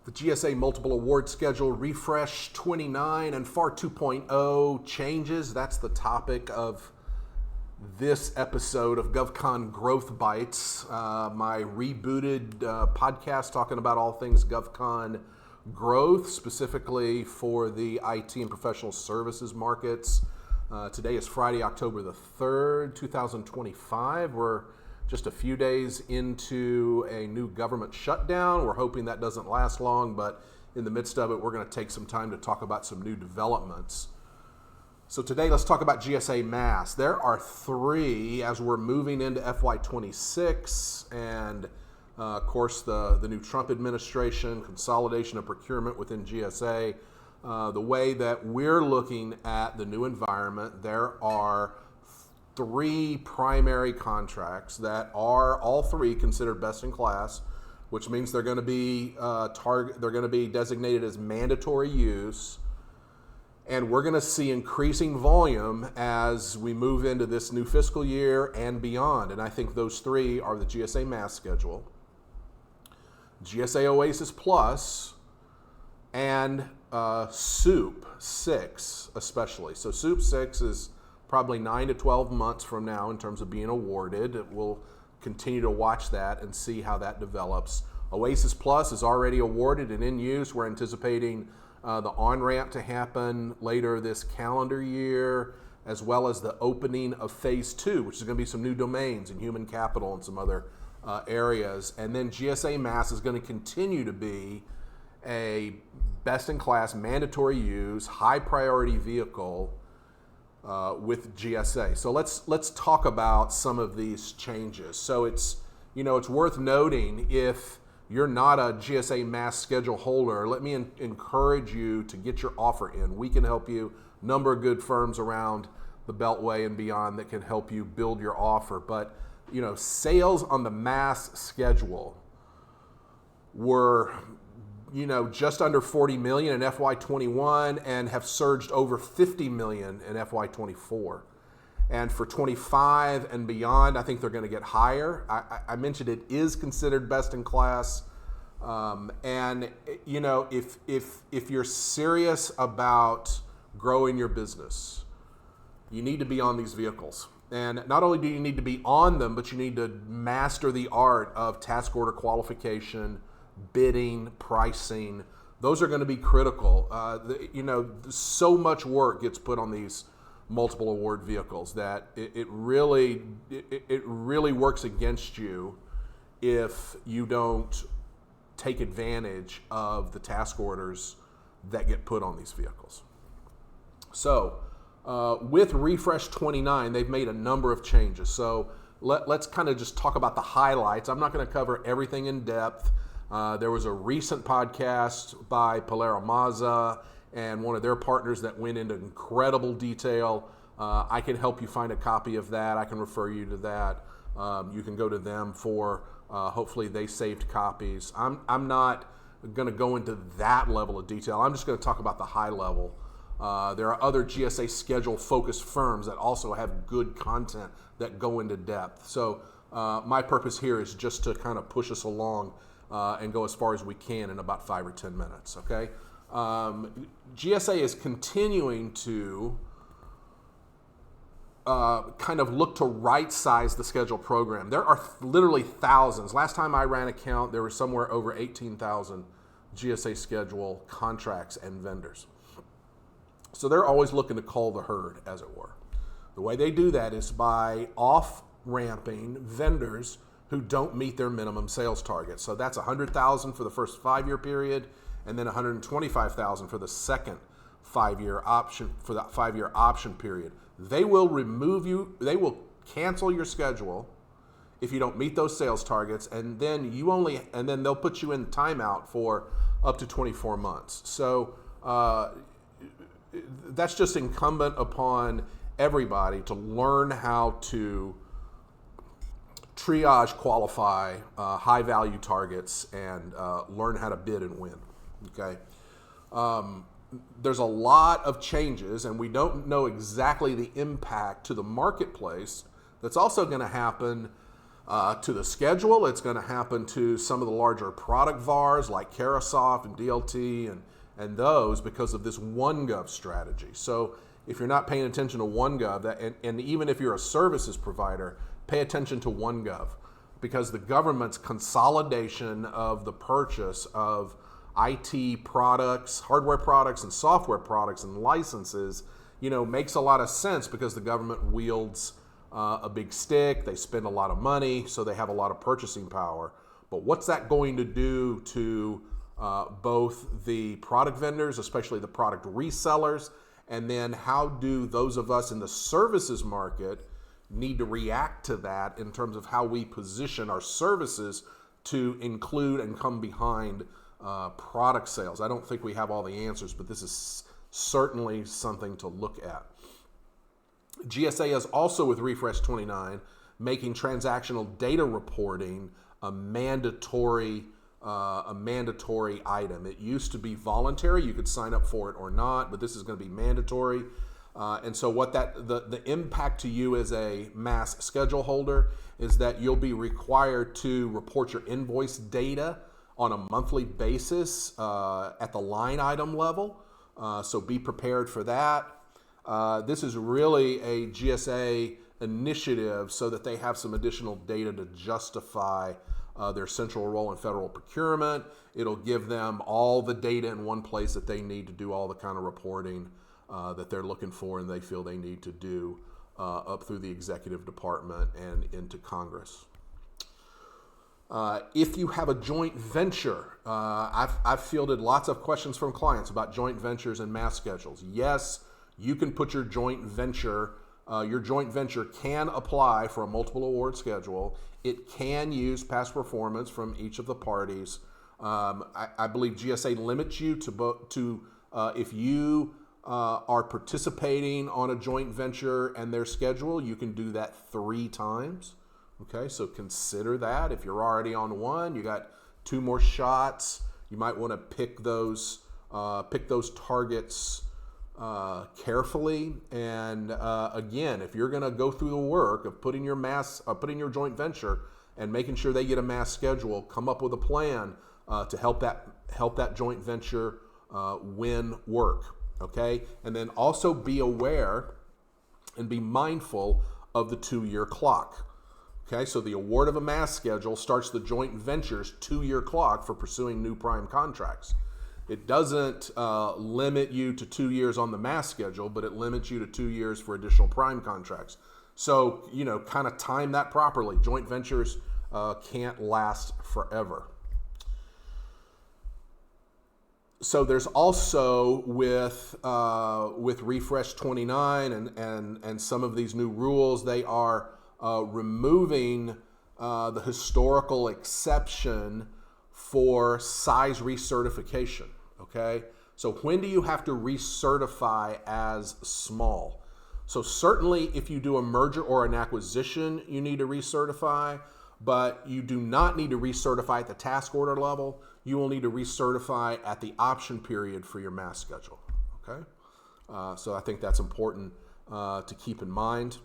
The GSA Multiple Award Schedule Refresh 29 and FAR 2.0 changes. That's the topic of this episode of GovCon Growth Bytes, my rebooted podcast talking about all things GovCon growth, specifically for the IT and professional services markets. Today is Friday, October the 3rd, 2025. We're just a few days into a new government shutdown. We're hoping that doesn't last long, but in the midst of it, we're going to take some time to talk about some new developments. So today, let's talk about GSA MAS. There are three as we're moving into FY26, and of course, the new Trump administration, consolidation of procurement within GSA. The way that we're looking at the new environment, there are three primary contracts that are all three considered best in class, which means they're going to be they're going to be designated as mandatory use, and we're going to see increasing volume as we move into this new fiscal year and beyond. And I think those three are the GSA MAS schedule, GSA Oasis Plus, and SOUP 6 especially. So SOUP 6 is probably 9 to 12 months from now in terms of being awarded. We'll continue to watch that and see how that develops. Oasis Plus is already awarded and in use. We're anticipating the on-ramp to happen later this calendar year, as well as the opening of Phase 2, which is going to be some new domains in human capital and some other areas. And then GSA MAS is going to continue to be a best-in-class, mandatory use, high-priority vehicle with GSA. So let's talk about some of these changes. So it's worth noting, if you're not a GSA MAS schedule holder, let me encourage you to get your offer in. We can help you. Number of good firms around the Beltway and beyond that can help you build your offer. But sales on the MAS schedule were just under 40 million in FY21 and have surged over 50 million in FY24. And for 25 and beyond, I think they're going to get higher. I mentioned it is considered best in class. And if you're serious about growing your business, you need to be on these vehicles. And not only do you need to be on them, but you need to master the art of task order qualification, bidding, pricing. Those are going to be critical. So much work gets put on these multiple award vehicles that it really works against you if you don't take advantage of the task orders that get put on these vehicles. So with Refresh 29, they've made a number of changes. So let's kind of just talk about the highlights. I'm not going to cover everything in depth. There was a recent podcast by Palera Mazza and one of their partners that went into incredible detail. I can help you find a copy of that. I can refer you to that. You can go to them for, hopefully they saved copies. I'm not going to go into that level of detail. I'm just going to talk about the high level. There are other GSA schedule focused firms that also have good content that go into depth. So my purpose here is just to kind of push us along and go as far as we can in about 5 or 10 minutes, okay? GSA is continuing to kind of look to right-size the schedule program. There are literally thousands. Last time I ran a count, there were somewhere over 18,000 GSA schedule contracts and vendors. So they're always looking to cull the herd, as it were. The way they do that is by off-ramping vendors who don't meet their minimum sales target. So that's 100,000 for the first 5-year period, and then 125,000 for the second 5-year option, for that 5-year option period. They will remove you, they will cancel your schedule if you don't meet those sales targets, and then they'll put you in timeout for up to 24 months. So that's just incumbent upon everybody to learn how to triage, qualify high value targets, and learn how to bid and win. Okay. There's a lot of changes, and we don't know exactly the impact to the marketplace that's also going to happen to the schedule. It's going to happen to some of the larger product VARs like Carasoft and DLT and those, because of this OneGov strategy. So if you're not paying attention to OneGov, and even if you're a services provider, pay attention to OneGov, because the government's consolidation of the purchase of IT products, hardware products and software products and licenses, makes a lot of sense, because the government wields a big stick. They spend a lot of money, so they have a lot of purchasing power. But what's that going to do to both the product vendors, especially the product resellers, and then how do those of us in the services market need to react to that in terms of how we position our services to include and come behind product sales? I don't think we have all the answers, but this is certainly something to look at. GSA is also, with Refresh 29, making transactional data reporting a mandatory item. It used to be voluntary; you could sign up for it or not, but this is going to be mandatory. And so, what the impact to you as a MAS schedule holder is that you'll be required to report your invoice data on a monthly basis at the line item level. So be prepared for that. This is really a GSA initiative so that they have some additional data to justify their central role in federal procurement. It'll give them all the data in one place that they need to do all the kind of reporting that they're looking for and they feel they need to do up through the executive department and into Congress. If you have a joint venture, I've fielded lots of questions from clients about joint ventures and MAS schedules. Yes, you can put your joint venture can apply for a multiple award schedule. It can use past performance from each of the parties. I believe GSA limits you to if you are participating on a joint venture and their schedule, you can do that 3 times. Okay, so consider that. If you're already on one, you got 2 more shots. You might want to pick those targets carefully. And again, if you're going to go through the work of putting your joint venture and making sure they get a MAS schedule, come up with a plan to help that joint venture win work. Okay, and then also be aware and be mindful of the 2-year clock. Okay, so the award of a MAS schedule starts the joint venture's 2-year clock for pursuing new prime contracts. It doesn't limit you to 2 years on the MAS schedule, but it limits you to 2 years for additional prime contracts. So, kind of time that properly. Joint ventures can't last forever. So there's also with Refresh 29 and some of these new rules, they are removing the historical exception for size recertification. Okay, so when do you have to recertify as small? So certainly if you do a merger or an acquisition, you need to recertify, but you do not need to recertify at the task order level. You will need to recertify at the option period for your MAS schedule. Okay, so I think that's important to keep in mind.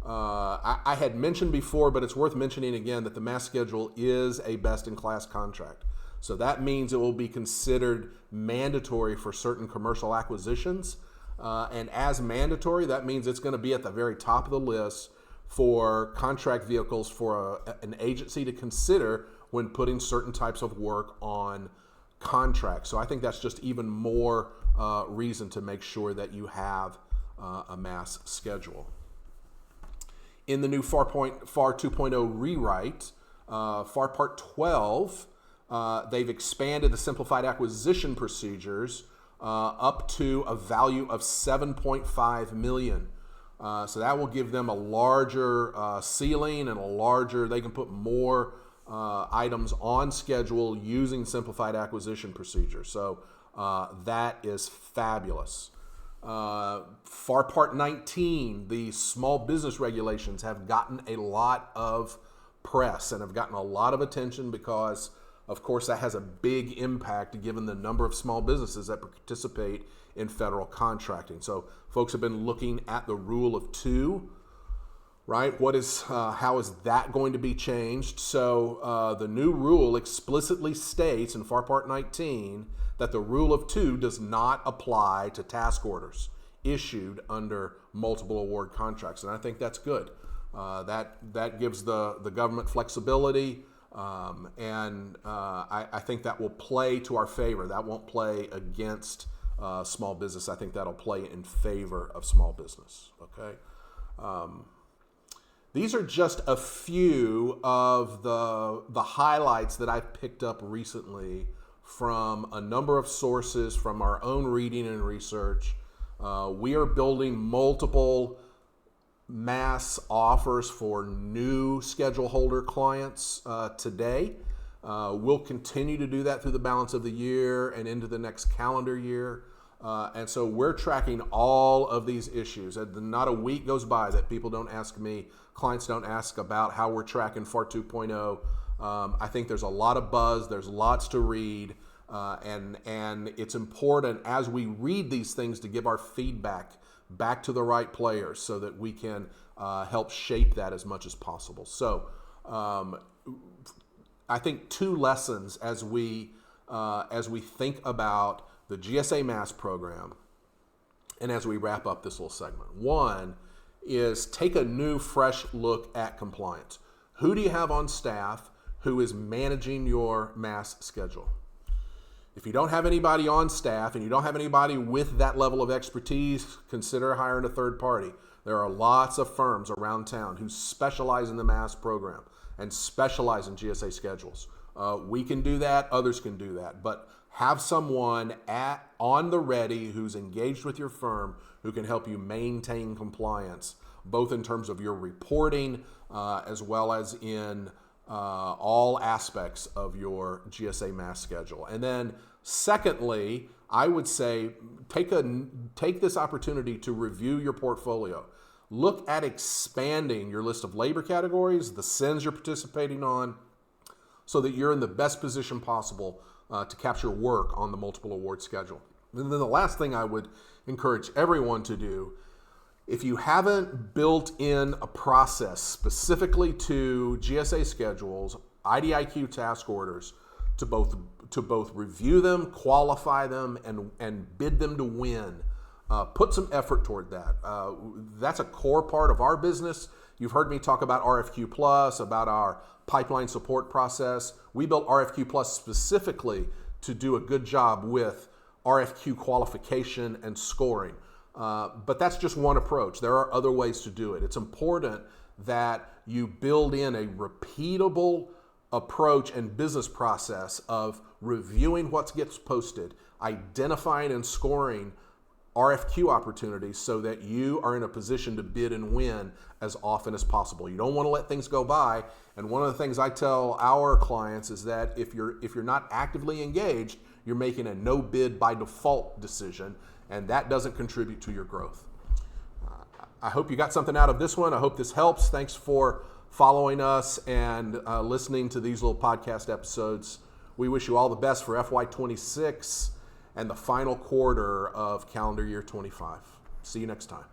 I had mentioned before, but it's worth mentioning again, that the MAS schedule is a best-in-class contract. So that means it will be considered mandatory for certain commercial acquisitions. And as mandatory, that means it's going to be at the very top of the list for contract vehicles for an agency to consider when putting certain types of work on contracts. So I think that's just even more reason to make sure that you have a MAS schedule. In the new FAR 2.0 rewrite, FAR Part 12, they've expanded the simplified acquisition procedures up to a value of $7.5 million. So that will give them a larger ceiling and they can put more items on schedule using simplified acquisition procedures. So that is fabulous. FAR Part 19, the small business regulations, have gotten a lot of press and have gotten a lot of attention because, of course, that has a big impact given the number of small businesses that participate in federal contracting. So folks have been looking at the rule of 2 right? How is that going to be changed? So the new rule explicitly states in FAR Part 19 that the rule of two does not apply to task orders issued under multiple award contracts, and I think that's good. That gives the government flexibility, and I think that will play to our favor. That won't play against small business. I think that'll play in favor of small business. Okay. These are just a few of the highlights that I've picked up recently from a number of sources, from our own reading and research. We are building multiple mass offers for new schedule holder clients today. We'll continue to do that through the balance of the year and into the next calendar year. And so we're tracking all of these issues. Not a week goes by that people don't ask me, clients don't ask about how we're tracking FAR 2.0. I think there's a lot of buzz, there's lots to read, and it's important as we read these things to give our feedback back to the right players so that we can help shape that as much as possible. So I think two lessons as we think about the GSA MAS program and as we wrap up this little segment. One is take a new, fresh look at compliance. Who do you have on staff who is managing your MAS schedule? If you don't have anybody on staff and you don't have anybody with that level of expertise, consider hiring a third party. There are lots of firms around town who specialize in the MAS program and specialize in GSA schedules. We can do that, others can do that, but have someone on the ready who's engaged with your firm who can help you maintain compliance, both in terms of your reporting as well as in all aspects of your GSA MAS schedule. And then secondly, I would say take this opportunity to review your portfolio. Look at expanding your list of labor categories, the SINs you're participating on, so that you're in the best position possible to capture work on the multiple award schedule. And then the last thing I would encourage everyone to do, if you haven't built in a process specifically to GSA schedules, IDIQ task orders, to both review them, qualify them, and bid them to win, put some effort toward that. That's a core part of our business. You've heard me talk about RFQ Plus, about our pipeline support process. We built RFQ Plus specifically to do a good job with RFQ qualification and scoring. But that's just one approach. There are other ways to do it. It's important that you build in a repeatable approach and business process of reviewing what gets posted, identifying and scoring RFQ opportunities so that you are in a position to bid and win as often as possible. You don't want to let things go by. And one of the things I tell our clients is that if you're not actively engaged, you're making a no bid by default decision, and that doesn't contribute to your growth. I hope you got something out of this one. I hope this helps. Thanks for following us and listening to these little podcast episodes. We wish you all the best for FY26 and the final quarter of calendar year 25. See you next time.